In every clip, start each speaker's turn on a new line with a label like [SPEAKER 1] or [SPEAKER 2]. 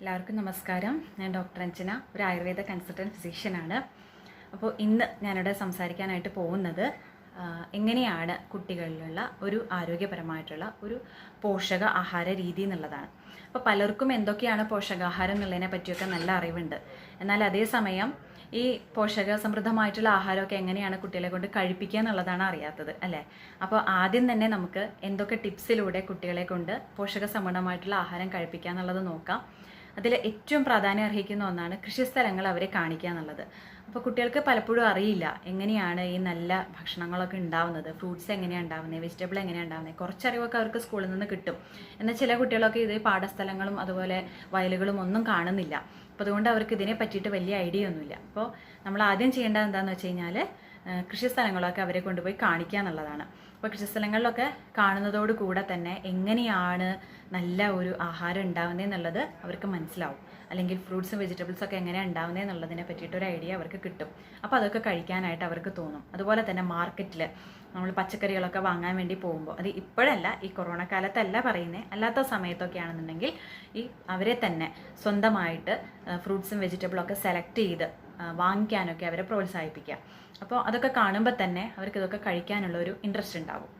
[SPEAKER 1] എല്ലാവർക്കും നമസ്കാരം. ഞാൻ ഡോക്ടർ അഞ്ജന, ഒരു ആയുർവേദ കൺസൾട്ടൻറ്റ് ഫിസിഷ്യനാണ്. അപ്പോൾ ഇന്ന് ഞാനിവിടെ സംസാരിക്കാനായിട്ട് പോകുന്നത് എങ്ങനെയാണ് കുട്ടികളിലുള്ള ഒരു ആരോഗ്യപരമായിട്ടുള്ള ഒരു പോഷക ആഹാര രീതി എന്നുള്ളതാണ്. അപ്പോൾ പലർക്കും എന്തൊക്കെയാണ് പോഷകാഹാരം എന്നുള്ളതിനെ പറ്റിയൊക്കെ നല്ല അറിവുണ്ട്. എന്നാൽ അതേസമയം ഈ പോഷക സമൃദ്ധമായിട്ടുള്ള ആഹാരമൊക്കെ എങ്ങനെയാണ് കുട്ടികളെ കൊണ്ട് കഴിപ്പിക്കുക എന്നുള്ളതാണ് അറിയാത്തത്, അല്ലേ? അപ്പോൾ ആദ്യം തന്നെ നമുക്ക് എന്തൊക്കെ ടിപ്സിലൂടെ കുട്ടികളെ കൊണ്ട് പോഷക സമൃദ്ധമായിട്ടുള്ള ആഹാരം കഴിപ്പിക്കുക എന്നുള്ളത് നോക്കാം. അതിൽ ഏറ്റവും പ്രാധാന്യം അർഹിക്കുന്ന ഒന്നാണ് കൃഷിസ്ഥലങ്ങൾ അവരെ കാണിക്കുക എന്നുള്ളത്. അപ്പോൾ കുട്ടികൾക്ക് പലപ്പോഴും അറിയില്ല എങ്ങനെയാണ് ഈ നല്ല ഭക്ഷണങ്ങളൊക്കെ ഉണ്ടാവുന്നത്, ഫ്രൂട്ട്സ് എങ്ങനെയാണ് ഉണ്ടാവുന്നത്, വെജിറ്റബിൾ എങ്ങനെയാണ് ഉണ്ടാവുന്നത്. കുറച്ചറിവൊക്കെ അവർക്ക് സ്കൂളിൽ നിന്ന് കിട്ടും. എന്നാൽ ചില കുട്ടികളൊക്കെ ഇത് പാടസ്ഥലങ്ങളും അതുപോലെ വയലുകളും ഒന്നും കാണുന്നില്ല. അപ്പോൾ അതുകൊണ്ട് അവർക്ക് ഇതിനെ പറ്റിയിട്ട് വലിയ ഐഡിയ ഒന്നുമില്ല. അപ്പോൾ നമ്മൾ ആദ്യം ചെയ്യേണ്ടത് എന്താണെന്ന് വെച്ച് കഴിഞ്ഞാൽ കൃഷിസ്ഥലങ്ങളൊക്കെ അവരെ കൊണ്ടുപോയി കാണിക്കുക എന്നുള്ളതാണ്. അപ്പോൾ കൃഷിസ്ഥലങ്ങളിലൊക്കെ കാണുന്നതോട് കൂടെ തന്നെ എങ്ങനെയാണ് നല്ല ഒരു ആഹാരം ഉണ്ടാവുന്നത് എന്നുള്ളത് അവർക്ക് മനസ്സിലാവും. അല്ലെങ്കിൽ ഫ്രൂട്ട്സും വെജിറ്റബിൾസൊക്കെ എങ്ങനെയാണ് ഉണ്ടാവുന്നത് എന്നുള്ളതിനെ പറ്റിയിട്ടൊരു ഐഡിയ അവർക്ക് കിട്ടും. അപ്പോൾ അതൊക്കെ കഴിക്കാനായിട്ട് അവർക്ക് തോന്നും. അതുപോലെ തന്നെ മാർക്കറ്റിൽ നമ്മൾ പച്ചക്കറികളൊക്കെ വാങ്ങാൻ വേണ്ടി പോകുമ്പോൾ, അത് ഇപ്പോഴല്ല, ഈ കൊറോണ കാലത്തല്ല പറയുന്നത്, അല്ലാത്ത സമയത്തൊക്കെ ആണെന്നുണ്ടെങ്കിൽ ഈ അവരെ തന്നെ സ്വന്തമായിട്ട് ഫ്രൂട്ട്സും വെജിറ്റബിളൊക്കെ സെലക്ട് ചെയ്ത് വാങ്ങിക്കാനൊക്കെ അവരെ പ്രോത്സാഹിപ്പിക്കുക. അപ്പോൾ അതൊക്കെ കാണുമ്പോൾ തന്നെ അവർക്ക് ഇതൊക്കെ കഴിക്കാനുള്ള ഒരു ഇൻട്രസ്റ്റ് ഉണ്ടാവും.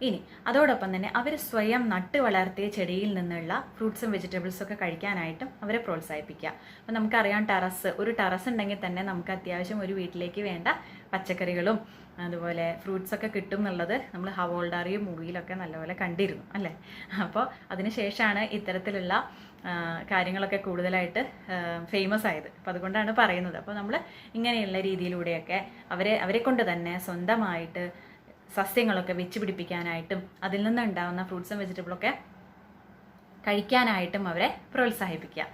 [SPEAKER 1] ഇനി അതോടൊപ്പം തന്നെ അവർ സ്വയം നട്ട് വളർത്തിയ ചെടിയിൽ നിന്നുള്ള ഫ്രൂട്ട്സും വെജിറ്റബിൾസൊക്കെ കഴിക്കാനായിട്ടും അവരെ പ്രോത്സാഹിപ്പിക്കുക. അപ്പോൾ നമുക്കറിയാം, ഒരു ടെറസ് ഉണ്ടെങ്കിൽ തന്നെ നമുക്ക് അത്യാവശ്യം ഒരു വീട്ടിലേക്ക് വേണ്ട പച്ചക്കറികളും അതുപോലെ ഫ്രൂട്ട്സൊക്കെ കിട്ടും എന്നുള്ളത് നമ്മൾ ഹവോൾഡാറിയും മൂവിയിലൊക്കെ നല്ലപോലെ കണ്ടിരുന്നു, അല്ലേ? അപ്പോൾ അതിനുശേഷമാണ് ഇത്തരത്തിലുള്ള കാര്യങ്ങളൊക്കെ കൂടുതലായിട്ട് ഫേമസ് ആയത്. അപ്പോൾ അതുകൊണ്ടാണ് പറയുന്നത്. അപ്പോൾ നമ്മൾ ഇങ്ങനെയുള്ള രീതിയിലൂടെയൊക്കെ അവരെ കൊണ്ട് തന്നെ സ്വന്തമായിട്ട് സസ്യങ്ങളൊക്കെ വെച്ച് പിടിപ്പിക്കാനായിട്ടും അതിൽ നിന്നുണ്ടാകുന്ന ഫ്രൂട്ട്സും വെജിറ്റബിളൊക്കെ കഴിക്കാനായിട്ടും അവരെ പ്രോത്സാഹിപ്പിക്കുക.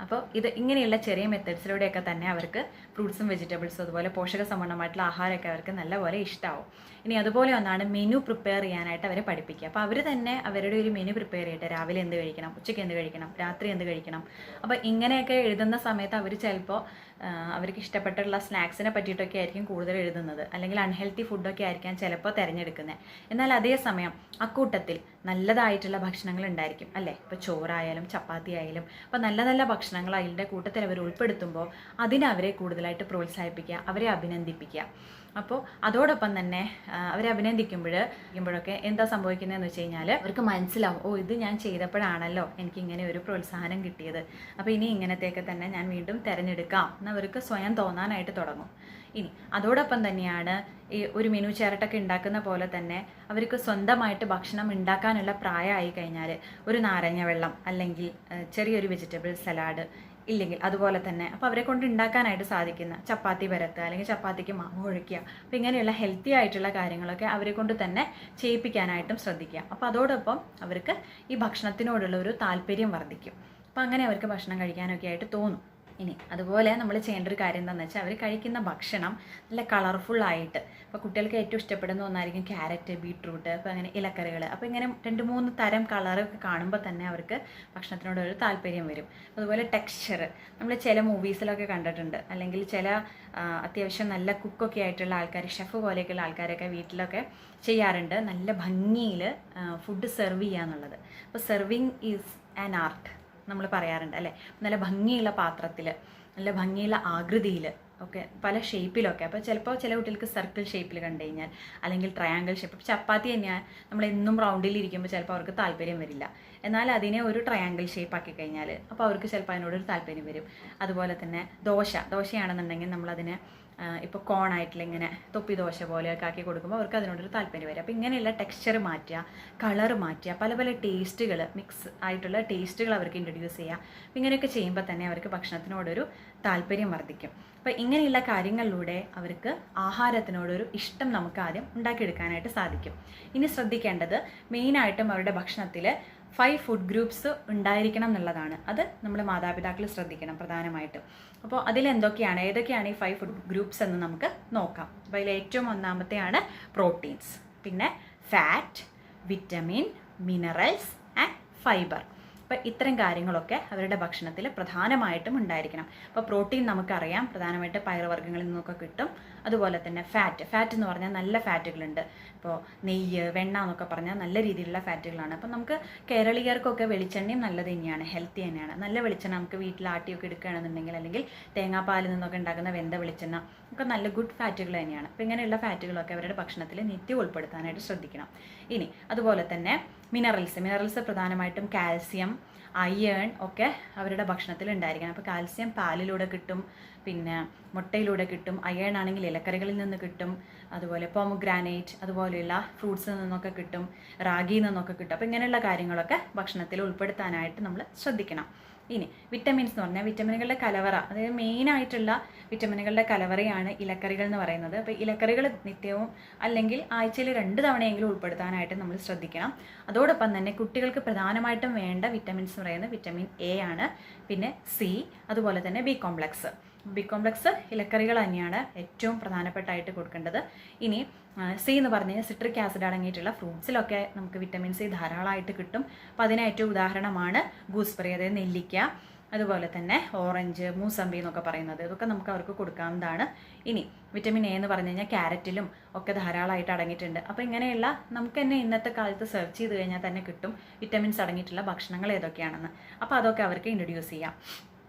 [SPEAKER 1] അപ്പോൾ ഇങ്ങനെയുള്ള ചെറിയ മെത്തേഡ്സിലൂടെയൊക്കെ തന്നെ അവർക്ക് ഫ്രൂട്ട്സും വെജിറ്റബിൾസും അതുപോലെ പോഷക സമൃദ്ധമായിട്ടുള്ള ആഹാരമൊക്കെ അവർക്ക് നല്ലപോലെ ഇഷ്ടമാവും. ഇനി അതുപോലെ ഒന്നാണ് മെനു പ്രിപ്പയർ ചെയ്യാനായിട്ട് അവരെ പഠിപ്പിക്കുക. അപ്പോൾ അവർ തന്നെ അവരുടെ ഒരു മെനു പ്രിപ്പയർ ചെയ്യട്ടെ. രാവിലെ എന്ത് കഴിക്കണം, ഉച്ചയ്ക്ക് എന്ത് കഴിക്കണം, രാത്രി എന്ത് കഴിക്കണം. അപ്പോൾ ഇങ്ങനെയൊക്കെ എഴുതുന്ന സമയത്ത് അവർ ചിലപ്പോൾ അവർക്ക് ഇഷ്ടപ്പെട്ടുള്ള സ്നാക്സിനെ പറ്റിയിട്ടൊക്കെ ആയിരിക്കും കൂടുതൽ എഴുതുന്നത്, അല്ലെങ്കിൽ അൺഹെൽത്തി ഫുഡൊക്കെ ആയിരിക്കാം ചിലപ്പോൾ തിരഞ്ഞെടുക്കുന്നത്. എന്നാൽ അതേസമയം അക്കൂട്ടത്തിൽ നല്ലതായിട്ടുള്ള ഭക്ഷണങ്ങൾ ഉണ്ടായിരിക്കും, അല്ലേ? ഇപ്പോൾ ചോറായാലും ചപ്പാത്തി ആയാലും അപ്പോൾ നല്ല നല്ല ഭക്ഷണങ്ങൾ അതിൻ്റെ കൂട്ടത്തിൽ അവർ ഉൾപ്പെടുത്തുമ്പോൾ അവരെ കൂടുതലായിട്ട് പ്രോത്സാഹിപ്പിക്കുക, അവരെ അഭിനന്ദിപ്പിക്കുക. അപ്പോൾ അതോടൊപ്പം തന്നെ അവരെ അഭിനന്ദിക്കുമ്പോഴൊക്കെ എന്താ സംഭവിക്കുന്നതെന്ന് വെച്ച് കഴിഞ്ഞാൽ അവർക്ക് മനസ്സിലാവും, ഇത് ഞാൻ ചെയ്തപ്പോഴാണല്ലോ എനിക്ക് ഇങ്ങനെ ഒരു പ്രോത്സാഹനം കിട്ടിയത്, അപ്പോൾ ഇനി ഇങ്ങനത്തെയൊക്കെ തന്നെ ഞാൻ വീണ്ടും തിരഞ്ഞെടുക്കാം എന്നവർക്ക് സ്വയം തോന്നാനായിട്ട് തുടങ്ങും. ഇനി അതോടൊപ്പം തന്നെയാണ് ഈ ഒരു മെനു ചാർട്ടൊക്കെ ഉണ്ടാക്കുന്ന പോലെ തന്നെ അവർക്ക് സ്വന്തമായിട്ട് ഭക്ഷണം ഉണ്ടാക്കാനുള്ള പ്രായമായി കഴിഞ്ഞാൽ ഒരു നാരങ്ങ വെള്ളം അല്ലെങ്കിൽ ചെറിയൊരു വെജിറ്റബിൾ സലാഡ് ഇല്ലെങ്കിൽ അതുപോലെ തന്നെ അപ്പോൾ അവരെ കൊണ്ട് ഉണ്ടാക്കാനായിട്ട് സാധിക്കുന്ന ചപ്പാത്തി പരത്തുക അല്ലെങ്കിൽ ചപ്പാത്തിക്ക് മാവ് കുഴയ്ക്കുക. അപ്പോൾ ഇങ്ങനെയുള്ള ഹെൽത്തി ആയിട്ടുള്ള കാര്യങ്ങളൊക്കെ അവരെ കൊണ്ട് തന്നെ ചെയ്യിപ്പിക്കാനായിട്ടും ശ്രദ്ധിക്കുക. അപ്പോൾ അതോടൊപ്പം അവർക്ക് ഈ ഭക്ഷണത്തിനോടുള്ള ഒരു താല്പര്യം വർദ്ധിക്കും. അപ്പോൾ അങ്ങനെ അവർക്ക് ഭക്ഷണം കഴിക്കാനൊക്കെ ആയിട്ട് തോന്നും. ഇനി അതുപോലെ നമ്മൾ ചെയ്യേണ്ട ഒരു കാര്യം എന്താണെന്ന് വെച്ചാൽ അവർ കഴിക്കുന്ന ഭക്ഷണം നല്ല കളർഫുള്ളായിട്ട്, ഇപ്പോൾ കുട്ടികൾക്ക് ഏറ്റവും ഇഷ്ടപ്പെടുന്ന ഒന്നായിരിക്കും ക്യാരറ്റ്, ബീട്രൂട്ട്, അപ്പോൾ അങ്ങനെ ഇലക്കറികൾ. അപ്പോൾ ഇങ്ങനെ 2-3 തരം കളറൊക്കെ കാണുമ്പോൾ തന്നെ അവർക്ക് ഭക്ഷണത്തിനോടൊരു താല്പര്യം വരും. അതുപോലെ ടെക്സ്ചർ നമ്മൾ ചില മൂവീസിലൊക്കെ കണ്ടിട്ടുണ്ട്, അല്ലെങ്കിൽ ചില അത്യാവശ്യം നല്ല കുക്കൊക്കെ ആയിട്ടുള്ള ആൾക്കാർ, ഷെഫ് പോലെയൊക്കെയുള്ള ആൾക്കാരൊക്കെ വീട്ടിലൊക്കെ ചെയ്യാറുണ്ട്, നല്ല ഭംഗിയിൽ ഫുഡ് സെർവ് ചെയ്യുക എന്നുള്ളത്. അപ്പോൾ സെർവിങ് ഈസ് ആൻ ആർട്ട് നമ്മൾ പറയാറുണ്ട്, അല്ലേ? നല്ല ഭംഗിയുള്ള പാത്രത്തിൽ, നല്ല ഭംഗിയുള്ള ആകൃതിയിൽ ഒക്കെ, പല ഷേപ്പിലൊക്കെ. അപ്പോൾ ചിലപ്പോൾ ചില കുട്ടികൾക്ക് സർക്കിൾ ഷേപ്പിൽ കണ്ടു കഴിഞ്ഞാൽ, അല്ലെങ്കിൽ ട്രയാങ്കിൾ ഷേപ്പ്. ചപ്പാത്തി തന്നെയാണ് നമ്മളെന്നും റൗണ്ടിലിരിക്കുമ്പോൾ ചിലപ്പോൾ അവർക്ക് താല്പര്യം വരില്ല. എന്നാൽ അതിനെ ഒരു ട്രയാങ്കിൾ ഷേപ്പ് ആക്കി കഴിഞ്ഞാൽ അപ്പോൾ അവർക്ക് ചിലപ്പോൾ അതിനോടൊരു താല്പര്യം വരും. അതുപോലെ തന്നെ ദോശയാണെന്നുണ്ടെങ്കിൽ നമ്മളതിനെ ഇപ്പോൾ കോണായിട്ടുള്ള ഇങ്ങനെ തൊപ്പി ദോശ പോലെയൊക്കെ ആക്കി കൊടുക്കുമ്പോൾ അവർക്ക് അതിനോടൊരു താല്പര്യം വരും. അപ്പോൾ ഇങ്ങനെയുള്ള ടെക്സ്ചർ മാറ്റുക, കളർ മാറ്റുക, പല പല ടേസ്റ്റുകൾ, മിക്സ് ആയിട്ടുള്ള ടേസ്റ്റുകൾ അവർക്ക് ഇൻട്രൊഡ്യൂസ് ചെയ്യുക. അപ്പോൾ ഇങ്ങനെയൊക്കെ ചെയ്യുമ്പോൾ തന്നെ അവർക്ക് ഭക്ഷണത്തിനോടൊരു താല്പര്യം വർദ്ധിക്കും. അപ്പോൾ ഇങ്ങനെയുള്ള കാര്യങ്ങളിലൂടെ അവർക്ക് ആഹാരത്തിനോടൊരു ഇഷ്ടം നമുക്ക് ആദ്യം ഉണ്ടാക്കിയെടുക്കാനായിട്ട് സാധിക്കും. ഇനി ശ്രദ്ധിക്കേണ്ടത് മെയിനായിട്ടും അവരുടെ ഭക്ഷണത്തിൽ 5 ഫുഡ് ഗ്രൂപ്പ്സ് ഉണ്ടായിരിക്കണം എന്നുള്ളതാണ്. അത് നമ്മൾ മാതാപിതാക്കൾ ശ്രദ്ധിക്കണം പ്രധാനമായിട്ടും. അപ്പോൾ ഏതൊക്കെയാണ് ഈ 5 ഫുഡ് ഗ്രൂപ്പ്സ് എന്ന് നമുക്ക് നോക്കാം. അപ്പോൾ അതിൽ ഏറ്റവും ഒന്നാമത്തെയാണ് പ്രോട്ടീൻസ്, പിന്നെ fat, vitamin, minerals and fibre. അപ്പോൾ ഇത്തരം കാര്യങ്ങളൊക്കെ അവരുടെ ഭക്ഷണത്തിൽ പ്രധാനമായിട്ടും ഉണ്ടായിരിക്കണം. അപ്പോൾ പ്രോട്ടീൻ നമുക്കറിയാം പ്രധാനമായിട്ട് പയറുവർഗ്ഗങ്ങളിൽ നിന്നൊക്കെ കിട്ടും. അതുപോലെ തന്നെ ഫാറ്റ് എന്ന് പറഞ്ഞാൽ നല്ല ഫാറ്റുകളുണ്ട്. ഇപ്പോൾ നെയ്യ്, വെണ്ണ എന്നൊക്കെ പറഞ്ഞാൽ നല്ല രീതിയിലുള്ള ഫാറ്റുകളാണ്. അപ്പം നമുക്ക് കേരളീയർക്കൊക്കെ വെളിച്ചെണ്ണയും നല്ലത് തന്നെയാണ്, ഹെൽത്തി തന്നെയാണ്. നല്ല വെളിച്ചെണ്ണ നമുക്ക് വീട്ടിൽ ആട്ടിയൊക്കെ എടുക്കുകയാണെന്നുണ്ടെങ്കിൽ, അല്ലെങ്കിൽ തേങ്ങാപ്പാലിൽ നിന്നൊക്കെ ഉണ്ടാക്കുന്ന വെന്ത വെളിച്ചെണ്ണ ഒക്കെ നല്ല ഗുഡ് ഫാറ്റുകൾ തന്നെയാണ്. അപ്പോൾ ഇങ്ങനെയുള്ള ഫാറ്റുകളൊക്കെ അവരുടെ ഭക്ഷണത്തിൽ നിത്യം ഉൾപ്പെടുത്താനായിട്ട് ശ്രദ്ധിക്കണം. ഇനി അതുപോലെ തന്നെ മിനറൽസ് പ്രധാനമായിട്ടും കാൽസ്യം, അയേൺ ഒക്കെ അവരുടെ ഭക്ഷണത്തിൽ ഉണ്ടായിരിക്കണം. അപ്പോൾ കാൽസ്യം പാലിലൂടെ കിട്ടും, പിന്നെ മുട്ടയിലൂടെ കിട്ടും. അയേൺ ആണെങ്കിൽ ഇലക്കറികളിൽ നിന്ന് കിട്ടും. അതുപോലെ പോമഗ്രാനൈറ്റ് അതുപോലെയുള്ള ഫ്രൂട്ട്സിൽ നിന്നൊക്കെ കിട്ടും, റാഗിയിൽ നിന്നൊക്കെ കിട്ടും. അപ്പോൾ ഇങ്ങനെയുള്ള കാര്യങ്ങളൊക്കെ ഭക്ഷണത്തിൽ ഉൾപ്പെടുത്താനായിട്ട് നമ്മൾ ശ്രദ്ധിക്കണം. ഇനി വിറ്റമിൻസ് എന്ന് പറഞ്ഞാൽ വിറ്റമിനുകളുടെ കലവറ, അതായത് മെയിനായിട്ടുള്ള വിറ്റമിനുകളുടെ കലവറയാണ് ഇലക്കറികൾ എന്ന് പറയുന്നത്. അപ്പോൾ ഇലക്കറികൾ നിത്യവും അല്ലെങ്കിൽ ആഴ്ചയിൽ 2 തവണയെങ്കിലും ഉൾപ്പെടുത്താനായിട്ട് നമ്മൾ ശ്രദ്ധിക്കണം. അതോടൊപ്പം തന്നെ കുട്ടികൾക്ക് പ്രധാനമായിട്ടും വേണ്ട വിറ്റമിൻസ് എന്ന് പറയുന്നത് വിറ്റമിൻ എ ആണ്, പിന്നെ സി, അതുപോലെ തന്നെ ബി കോംപ്ലക്സ് ഇലക്കറികൾ തന്നെയാണ് ഏറ്റവും പ്രധാനപ്പെട്ടായിട്ട് കൊടുക്കേണ്ടത്. ഇനി സി എന്ന് പറഞ്ഞു കഴിഞ്ഞാൽ സിട്രിക് ആസിഡ് അടങ്ങിയിട്ടുള്ള ഫ്രൂട്ട്സിലൊക്കെ നമുക്ക് വിറ്റമിൻ സി ധാരാളമായിട്ട് കിട്ടും. അപ്പോൾ അതിന് ഏറ്റവും ഉദാഹരണമാണ് ഗൂസ്ബെറി, അതായത് നെല്ലിക്ക, അതുപോലെ തന്നെ ഓറഞ്ച്, മൂസമ്പി എന്നൊക്കെ പറയുന്നത്. ഇതൊക്കെ നമുക്ക് അവർക്ക് കൊടുക്കാവുന്നതാണ്. ഇനി വിറ്റമിൻ എ എന്ന് പറഞ്ഞു കഴിഞ്ഞാൽ ക്യാരറ്റിലും ഒക്കെ ധാരാളമായിട്ട് അടങ്ങിയിട്ടുണ്ട്. അപ്പോൾ ഇങ്ങനെയുള്ള നമുക്ക് തന്നെ ഇന്നത്തെ കാലത്ത് സെർച്ച് ചെയ്ത് കഴിഞ്ഞാൽ തന്നെ കിട്ടും വിറ്റമിൻസ് അടങ്ങിയിട്ടുള്ള ഭക്ഷണങ്ങൾ ഏതൊക്കെയാണെന്ന്. അപ്പോൾ അതൊക്കെ അവർക്ക് ഇൻട്രൊഡ്യൂസ് ചെയ്യാം.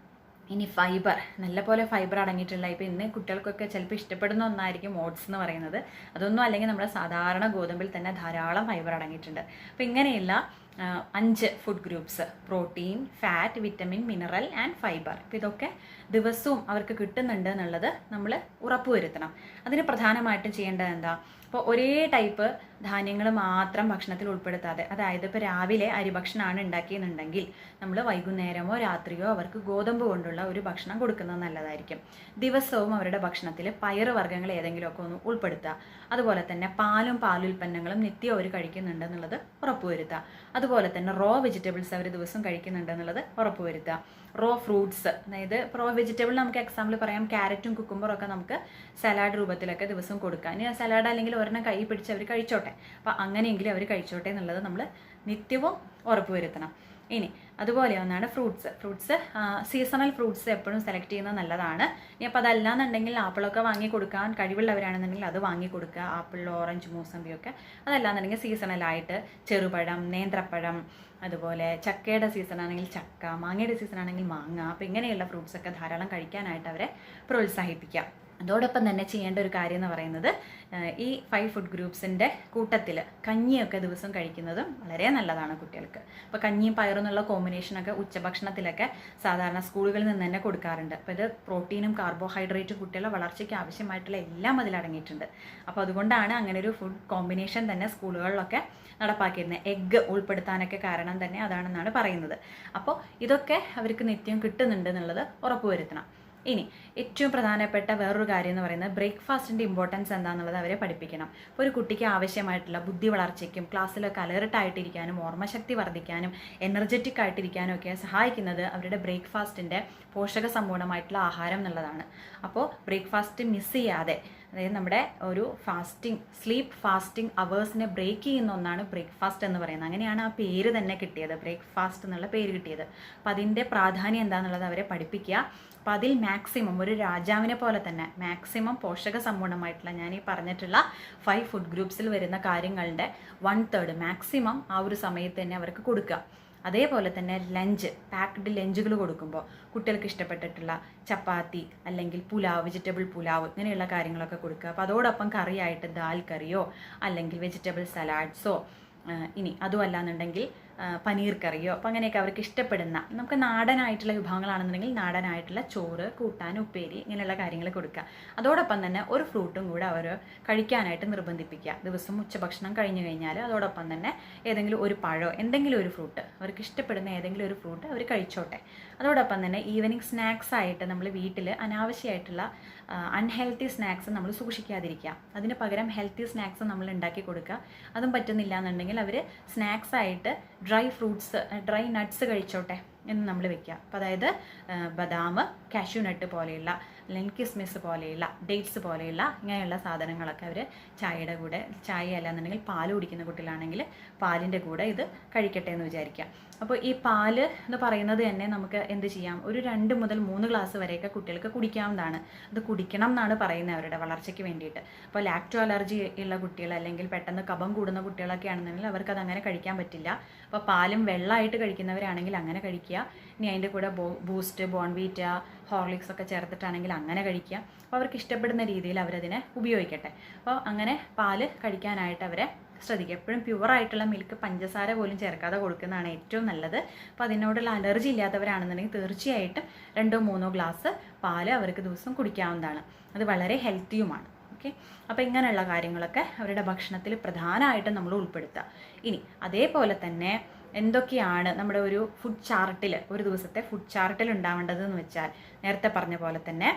[SPEAKER 1] ഇനി ഫൈബർ, നല്ലപോലെ ഫൈബർ അടങ്ങിയിട്ടുള്ള, ഇപ്പോൾ ഇന്ന് കുട്ടികൾക്കൊക്കെ ചിലപ്പോൾ ഇഷ്ടപ്പെടുന്ന ഒന്നായിരിക്കും ഓട്സ് എന്ന് പറയുന്നത്. അതൊന്നും അല്ലെങ്കിൽ നമ്മുടെ സാധാരണ ഗോതമ്പിൽ തന്നെ ധാരാളം ഫൈബർ അടങ്ങിയിട്ടുണ്ട്. അപ്പോൾ ഇങ്ങനെയുള്ള 5 food groups, protein, fat, vitamin, mineral and fibre, ഇപ്പോൾ ഇതൊക്കെ ദിവസവും അവർക്ക് കിട്ടുന്നുണ്ട് എന്നുള്ളത് നമ്മൾ ഉറപ്പുവരുത്തണം. അതിന് പ്രധാനമായിട്ടും ചെയ്യേണ്ടത് എന്താ, ഇപ്പോൾ ഒരേ ടൈപ്പ് ധാന്യങ്ങൾ മാത്രം ഭക്ഷണത്തിൽ ഉൾപ്പെടുത്താതെ, അതായത് ഇപ്പോൾ രാവിലെ അരിഭക്ഷണമാണ് ഉണ്ടാക്കിയെന്നുണ്ടെങ്കിൽ നമ്മൾ വൈകുന്നേരമോ രാത്രിയോ അവർക്ക് ഗോതമ്പ് കൊണ്ടുള്ള ഒരു ഭക്ഷണം കൊടുക്കുന്നത് നല്ലതായിരിക്കും. ദിവസവും അവരുടെ ഭക്ഷണത്തിൽ പയറ് വർഗ്ഗങ്ങൾ ഏതെങ്കിലുമൊക്കെ ഒന്ന് ഉൾപ്പെടുത്തുക. അതുപോലെ തന്നെ പാലുൽപ്പന്നങ്ങളും നിത്യം അവർ കഴിക്കുന്നുണ്ടെന്നുള്ളത് ഉറപ്പുവരുത്തുക. അതുപോലെ തന്നെ റോ വെജിറ്റബിൾസ് അവർ ദിവസം കഴിക്കുന്നുണ്ടെന്നുള്ളത് ഉറപ്പുവരുത്തുക. റോ ഫ്രൂട്ട്സ്, അതായത് റോ വെജിറ്റബിൾ നമുക്ക് എക്സാമ്പിൾ പറയാം, ക്യാരറ്റും കുക്കുംബറും ഒക്കെ നമുക്ക് സലാഡ് രൂപത്തിലൊക്കെ ദിവസം കൊടുക്കാം. ഇനി സലാഡ് അല്ലെങ്കിൽ ഒരെണ്ണം കൈ പിടിച്ച് അവർ കഴിച്ചോട്ടെ, അപ്പോൾ അങ്ങനെയെങ്കിലും അവർ കഴിച്ചോട്ടെ എന്നുള്ളത് നമ്മൾ നിത്യവും ഉറപ്പുവരുത്തണം. ഇനി അതുപോലെ ഒന്നാണ് ഫ്രൂട്ട്സ് സീസണൽ ഫ്രൂട്ട്സ് എപ്പോഴും സെലക്ട് ചെയ്യുന്നത് നല്ലതാണ്. ഇനി അപ്പോൾ അതല്ലാന്നുണ്ടെങ്കിൽ ആപ്പിളൊക്കെ വാങ്ങി കൊടുക്കാൻ കഴിവുള്ളവരാണെന്നുണ്ടെങ്കിൽ അത് വാങ്ങി കൊടുക്കുക, ആപ്പിൾ, ഓറഞ്ച്, മൂസമ്പിയൊക്കെ. അതല്ലാന്നുണ്ടെങ്കിൽ സീസണലായിട്ട് ചെറുപഴം, നേന്ത്രപ്പഴം, അതുപോലെ ചക്കയുടെ സീസൺ ആണെങ്കിൽ ചക്ക, മാങ്ങയുടെ സീസൺ ആണെങ്കിൽ മാങ്ങ. അപ്പോൾ ഇങ്ങനെയുള്ള ഫ്രൂട്ട്സൊക്കെ ധാരാളം കഴിക്കാനായിട്ട് അവരെ പ്രോത്സാഹിപ്പിക്കാം. അതോടൊപ്പം തന്നെ ചെയ്യേണ്ട ഒരു കാര്യം എന്ന് പറയുന്നത് ഈ 5 ഫുഡ് ഗ്രൂപ്പ്സിൻ്റെ കൂട്ടത്തിൽ കഞ്ഞിയൊക്കെ ദിവസം കഴിക്കുന്നതും വളരെ നല്ലതാണ് കുട്ടികൾക്ക്. അപ്പോൾ കഞ്ഞിയും പയറും എന്നുള്ള കോമ്പിനേഷനൊക്കെ ഉച്ചഭക്ഷണത്തിലൊക്കെ സാധാരണ സ്കൂളുകളിൽ നിന്ന് തന്നെ കൊടുക്കാറുണ്ട്. അപ്പോൾ ഇത് പ്രോട്ടീനും കാർബോഹൈഡ്രേറ്റും കുട്ടികളുടെ വളർച്ചയ്ക്ക് ആവശ്യമായിട്ടുള്ള എല്ലാം അതിലടങ്ങിയിട്ടുണ്ട്. അപ്പോൾ അതുകൊണ്ടാണ് അങ്ങനെ ഒരു ഫുഡ് കോമ്പിനേഷൻ തന്നെ സ്കൂളുകളിലൊക്കെ നടപ്പാക്കിയിരുന്നത്. എഗ്ഗ് ഉൾപ്പെടുത്താനൊക്കെ കാരണം തന്നെ അതാണെന്നാണ് പറയുന്നത്. അപ്പോൾ ഇതൊക്കെ അവർക്ക് നിത്യം കിട്ടുന്നുണ്ട് എന്നുള്ളത് ഉറപ്പുവരുത്തണം. ഇനി ഏറ്റവും പ്രധാനപ്പെട്ട വേറൊരു കാര്യം എന്ന് പറയുന്നത് ബ്രേക്ക്ഫാസ്റ്റിൻ്റെ ഇമ്പോർട്ടൻസ് എന്താണെന്നുള്ളത് അവരെ പഠിപ്പിക്കണം. അപ്പോൾ ഒരു കുട്ടിക്ക് ആവശ്യമായിട്ടുള്ള ബുദ്ധി വളർച്ചയ്ക്കും ക്ലാസ്സിലൊക്കെ അലേർട്ടായിട്ടിരിക്കാനും ഓർമ്മശക്തി വർദ്ധിക്കാനും എനർജറ്റിക് ആയിട്ടിരിക്കാനും ഒക്കെ സഹായിക്കുന്നത് അവരുടെ ബ്രേക്ക്ഫാസ്റ്റിൻ്റെ പോഷക സമ്പൂർണ്ണമായിട്ടുള്ള ആഹാരം എന്നുള്ളതാണ്. അപ്പോൾ ബ്രേക്ക്ഫാസ്റ്റ് മിസ് ചെയ്യാതെ, അതായത് നമ്മുടെ ഒരു സ്ലീപ്പ് ഫാസ്റ്റിംഗ് അവേഴ്സിനെ ബ്രേക്ക് ചെയ്യുന്ന ഒന്നാണ് ബ്രേക്ക്ഫാസ്റ്റ് എന്ന് പറയുന്നത്. അങ്ങനെയാണ് ആ പേര് തന്നെ കിട്ടിയത്, ബ്രേക്ക്ഫാസ്റ്റ് എന്നുള്ള പേര് കിട്ടിയത്. അപ്പോൾ അതിൻ്റെ പ്രാധാന്യം എന്താണെന്നുള്ളത് അവരെ പഠിപ്പിക്കുക. അപ്പോൾ അതിൽ മാക്സിമം ഒരു രാജാവിനെ പോലെ തന്നെ മാക്സിമം പോഷക സമ്പൂർണ്ണമായിട്ടുള്ള ഞാൻ ഈ പറഞ്ഞിട്ടുള്ള 5 ഫുഡ് ഗ്രൂപ്പ്സിൽ വരുന്ന കാര്യങ്ങളുടെ 1/3 മാക്സിമം ആ ഒരു സമയത്ത് തന്നെ അവർക്ക് കൊടുക്കുക. അതേപോലെ തന്നെ പാക്ക്ഡ് ലഞ്ചുകൾ കൊടുക്കുമ്പോൾ കുട്ടികൾക്ക് ഇഷ്ടപ്പെട്ടിട്ടുള്ള ചപ്പാത്തി അല്ലെങ്കിൽ പുലാവ്, വെജിറ്റബിൾ പുലാവ്, ഇങ്ങനെയുള്ള കാര്യങ്ങളൊക്കെ കൊടുക്കുക. അപ്പോൾ അതോടൊപ്പം കറിയായിട്ട് ദാൽ കറിയോ അല്ലെങ്കിൽ വെജിറ്റബിൾ സലാഡ്സോ, ഇനി അതുമല്ലാന്നുണ്ടെങ്കിൽ പനീർ കറിയോ, അപ്പോൾ അങ്ങനെയൊക്കെ അവർക്ക് ഇഷ്ടപ്പെടുന്ന നമുക്ക് നാടനായിട്ടുള്ള വിഭവങ്ങളാണെന്നുണ്ടെങ്കിൽ നാടനായിട്ടുള്ള ചോറ്, കൂട്ടാൻ, ഉപ്പേരി, ഇങ്ങനെയുള്ള കാര്യങ്ങൾ കൊടുക്കുക. അതോടൊപ്പം തന്നെ ഒരു ഫ്രൂട്ടും കൂടെ അവർ കഴിക്കാനായിട്ട് നിർബന്ധിപ്പിക്കുക. ദിവസം ഉച്ചഭക്ഷണം കഴിഞ്ഞു കഴിഞ്ഞാൽ അതോടൊപ്പം തന്നെ ഏതെങ്കിലും ഒരു പഴമോ എന്തെങ്കിലും ഒരു ഫ്രൂട്ട്, അവർക്ക് ഇഷ്ടപ്പെടുന്ന ഏതെങ്കിലും ഒരു ഫ്രൂട്ട് അവർ കഴിച്ചോട്ടെ. അതോടൊപ്പം തന്നെ ഈവനിങ് സ്നാക്സ് ആയിട്ട് നമ്മൾ വീട്ടിൽ അനാവശ്യമായിട്ടുള്ള അൺഹെൽത്തി സ്നാക്സ് നമ്മൾ സൂക്ഷിക്കാതിരിക്കുക. അതിന് പകരം ഹെൽത്തി സ്നാക്സ് നമ്മൾ ഉണ്ടാക്കി കൊടുക്കുക. അതും പറ്റുന്നില്ല എന്നുണ്ടെങ്കിൽ അവർ സ്നാക്സ് ആയിട്ട് ഡ്രൈ നട്ട്സ് കഴിച്ചോട്ടെ. എന്ന് നമ്മൾ വെക്കുക. അപ്പോൾ അതായത് ബദാം, കാഷ്യൂ നട്ട് പോലെയുള്ള അല്ലെങ്കിൽ കിസ്മിസ് പോലെയുള്ള ഡേറ്റ്സ് പോലെയുള്ള ഇങ്ങനെയുള്ള സാധനങ്ങളൊക്കെ അവർ ചായയുടെ കൂടെ, ചായ അല്ലാന്നുണ്ടെങ്കിൽ പാൽ കുടിക്കുന്ന കുട്ടികളാണെങ്കിൽ പാലിൻ്റെ കൂടെ ഇത് കഴിക്കട്ടെ എന്ന് വിചാരിക്കാം. അപ്പോൾ ഈ പാല് എന്ന് പറയുന്നത് തന്നെ നമുക്ക് എന്ത് ചെയ്യാം, ഒരു 2 മുതൽ 3 ഗ്ലാസ് വരെയൊക്കെ കുട്ടികൾക്ക് കുടിക്കാവുന്നതാണ്. അത് കുടിക്കണം എന്നാണ് പറയുന്നത് അവരുടെ വളർച്ചയ്ക്ക് വേണ്ടിയിട്ട്. അപ്പോൾ ലാക്ടോ അലർജി ഉള്ള കുട്ടികൾ അല്ലെങ്കിൽ പെട്ടെന്ന് കഫം കൂടുന്ന കുട്ടികളൊക്കെ ആണെന്നുണ്ടെങ്കിൽ അവർക്കത് അങ്ങനെ കഴിക്കാൻ പറ്റില്ല. അപ്പോൾ പാലും വെള്ളമായിട്ട് കഴിക്കുന്നവരാണെങ്കിൽ അങ്ങനെ കഴിക്കുക. ഇനി അതിൻ്റെ കൂടെ ബൂസ്റ്റ്, ബോൺവീറ്റ, ഹോർലിക്സ് ഒക്കെ ചേർത്തിട്ടാണെങ്കിൽ അങ്ങനെ കഴിക്കുക. അപ്പോൾ അവർക്ക് ഇഷ്ടപ്പെടുന്ന രീതിയിൽ അവരതിനെ ഉപയോഗിക്കട്ടെ. അപ്പോൾ അങ്ങനെ പാല് കഴിക്കാനായിട്ട് അവരെ ശ്രദ്ധിക്കുക. എപ്പോഴും പ്യുവറായിട്ടുള്ള മിൽക്ക് പഞ്ചസാര പോലും ചേർക്കാതെ കൊടുക്കുന്നതാണ് ഏറ്റവും നല്ലത്. അപ്പോൾ അതിനോടുള്ള അലർജി ഇല്ലാത്തവരാണെന്നുണ്ടെങ്കിൽ തീർച്ചയായിട്ടും 2-3 ഗ്ലാസ് പാല് അവർക്ക് ദിവസം കുടിക്കാവുന്നതാണ്. അത് വളരെ ഹെൽത്തിയുമാണ്. ഓക്കെ, അപ്പോൾ ഇങ്ങനെയുള്ള കാര്യങ്ങളൊക്കെ അവരുടെ ഭക്ഷണത്തിൽ പ്രധാനമായിട്ടും നമ്മൾ ഉൾപ്പെടുത്തുക. ഇനി അതേപോലെ തന്നെ എന്തൊക്കെയാണ് നമ്മുടെ ഒരു ഫുഡ് ചാർട്ടിൽ, ഒരു ദിവസത്തെ ഫുഡ് ചാർട്ടിൽ ഉണ്ടാവേണ്ടതെന്ന് വെച്ചാൽ, നേരത്തെ പറഞ്ഞ പോലെ തന്നെ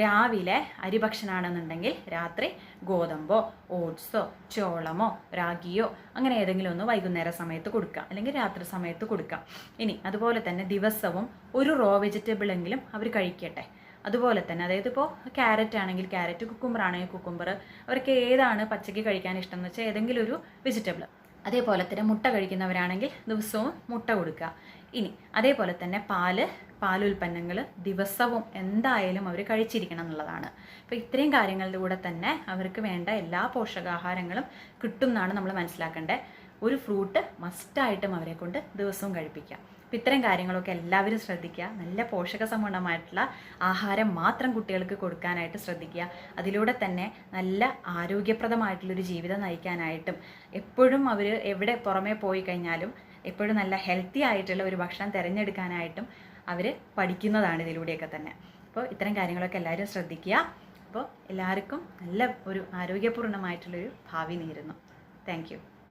[SPEAKER 1] രാവിലെ അരി ഭക്ഷണമാണെന്നുണ്ടെങ്കിൽ രാത്രി ഗോതമ്പോ, ഓട്സോ, ചോളമോ, രാഗിയോ അങ്ങനെ ഏതെങ്കിലും ഒന്ന് വൈകുന്നേര സമയത്ത് കൊടുക്കുക, അല്ലെങ്കിൽ രാത്രി സമയത്ത് കൊടുക്കുക. ഇനി അതുപോലെ തന്നെ ദിവസവും ഒരു റോ വെജിറ്റബിൾ എങ്കിലും അവർ കഴിക്കട്ടെ. അതുപോലെ തന്നെ അതായത് ഇപ്പോൾ ക്യാരറ്റ് ആണെങ്കിൽ ക്യാരറ്റ്, കുക്കുംബർ ആണെങ്കിൽ കുക്കുംബർ, അവർക്ക് ഏതാണ് പച്ചയ്ക്ക് കഴിക്കാൻ ഇഷ്ടം എന്ന് വെച്ചാൽ ഏതെങ്കിലും ഒരു വെജിറ്റബിൾ. അതേപോലെ തന്നെ മുട്ട കഴിക്കുന്നവരാണെങ്കിൽ ദിവസവും മുട്ട കൊടുക്കുക. ഇനി അതേപോലെ തന്നെ പാലുൽപ്പന്നങ്ങൾ ദിവസവും എന്തായാലും അവർ കഴിച്ചിരിക്കണം എന്നുള്ളതാണ്. അപ്പോൾ ഇത്രയും കാര്യങ്ങളിലൂടെ തന്നെ അവർക്ക് വേണ്ട എല്ലാ പോഷകാഹാരങ്ങളും കിട്ടും എന്നാണ് നമ്മൾ മനസ്സിലാക്കേണ്ടത്. ഒരു ഫ്രൂട്ട് മസ്റ്റായിട്ടും അവരെ കൊണ്ട് ദിവസവും കഴിപ്പിക്കുക. അപ്പോൾ ഇത്തരം കാര്യങ്ങളൊക്കെ എല്ലാവരും ശ്രദ്ധിക്കുക. നല്ല പോഷകസമ്പന്നമായിട്ടുള്ള ആഹാരം മാത്രം കുട്ടികൾക്ക് കൊടുക്കാനായിട്ട് ശ്രദ്ധിക്കുക. അതിലൂടെ തന്നെ നല്ല ആരോഗ്യപ്രദമായിട്ടുള്ളൊരു ജീവിതം നയിക്കാനായിട്ടും എപ്പോഴും അവർ എവിടെ പുറമേ പോയി കഴിഞ്ഞാലും എപ്പോഴും നല്ല ഹെൽത്തി ആയിട്ടുള്ള ഒരു ഭക്ഷണം തിരഞ്ഞെടുക്കാനായിട്ടും അവർ പഠിക്കുന്നതാണ് ഇതിലൂടെയൊക്കെ തന്നെ. അപ്പോൾ ഇത്തരം കാര്യങ്ങളൊക്കെ എല്ലാവരും ശ്രദ്ധിക്കുക. അപ്പോൾ എല്ലാവർക്കും നല്ല ഒരു ആരോഗ്യപൂർണ്ണമായിട്ടുള്ളൊരു ഭാവി നേരുന്നു. Thank you.